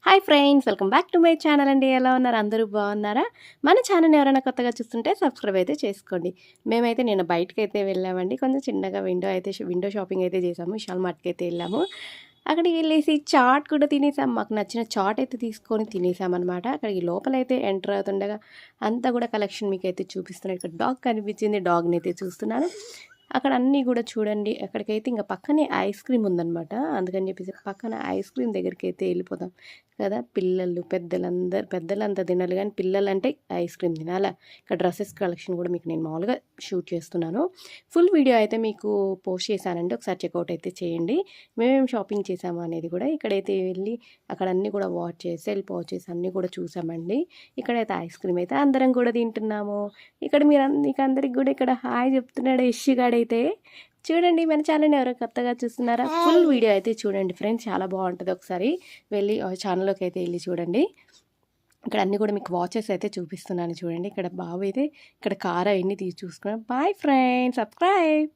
Hi friends, welcome back to my channel అండి. ఎలా ఉన్నారు? అందరూ బాగున్నారా? మన ఛానల్ ఎవరైనా కొత్తగా చూస్తుంటే సబ్స్క్రైబ్ అయితే చేసుకోండి. మేమైతే నేను బయటకైతే వెళ్ళామండి. కొంచెం చిన్నగా విండో షాపింగ్ అయితే చేసాము. విశాల్ మార్ట్కి అయితే వెళ్ళాము. అక్కడికి వెళ్ళేసి చాట్ కూడా తినేసాం. మాకు నచ్చిన చాట్ అయితే తీసుకొని తినేసామన్నమాట. అక్కడికి లోపలైతే ఎంటర్ అవుతుండగా అంతా కూడా కలెక్షన్ మీకు అయితే చూపిస్తున్నాను. ఇక్కడ డాగ్ కనిపించింది, డాగ్ని అయితే చూస్తున్నాను. అక్కడ అన్నీ కూడా చూడండి. అక్కడికైతే ఇంకా పక్కనే ఐస్ క్రీమ్ ఉందనమాట. అందుకని చెప్పేసి పక్కన ఐస్ క్రీమ్ దగ్గరికి అయితే వెళ్ళిపోదాం కదా. పెద్దలంతా తినాలి, కానీ పిల్లలంటే ఐస్ క్రీమ్ తినాలా. ఇక్కడ డ్రెస్సెస్ కలెక్షన్ కూడా మీకు నేను మామూలుగా షూట్ చేస్తున్నాను. ఫుల్ వీడియో అయితే మీకు పోస్ట్ చేశానండి, ఒకసారి చెక్అవుట్ అయితే చేయండి. మేమేం షాపింగ్ చేసాము అనేది కూడా. ఇక్కడైతే వెళ్ళి అక్కడ అన్నీ కూడా సెల్ఫ్ వాచెస్ అన్నీ కూడా చూసామండి. ఇక్కడైతే ఐస్ క్రీమ్ అయితే అందరం కూడా తింటున్నాము. ఇక్కడ మీకు అందరికి కూడా ఇక్కడ హాయ్ చెప్తున్నాడు యష్గాడైతే. చూడండి, మన ఛానల్ని ఎవరో కొత్తగా చూస్తున్నారా? ఫుల్ వీడియో అయితే చూడండి ఫ్రెండ్స్, చాలా బాగుంటుంది. ఒకసారి వెళ్ళి ఛానల్లోకి అయితే వెళ్ళి చూడండి. ఇక్కడ అన్నీ కూడా మీకు వాచెస్ అయితే చూపిస్తున్నాను చూడండి. ఇక్కడ బాబు అయితే ఇక్కడ కార్ అవన్నీ తీసి చూసుకున్నాను. Bye friends, subscribe.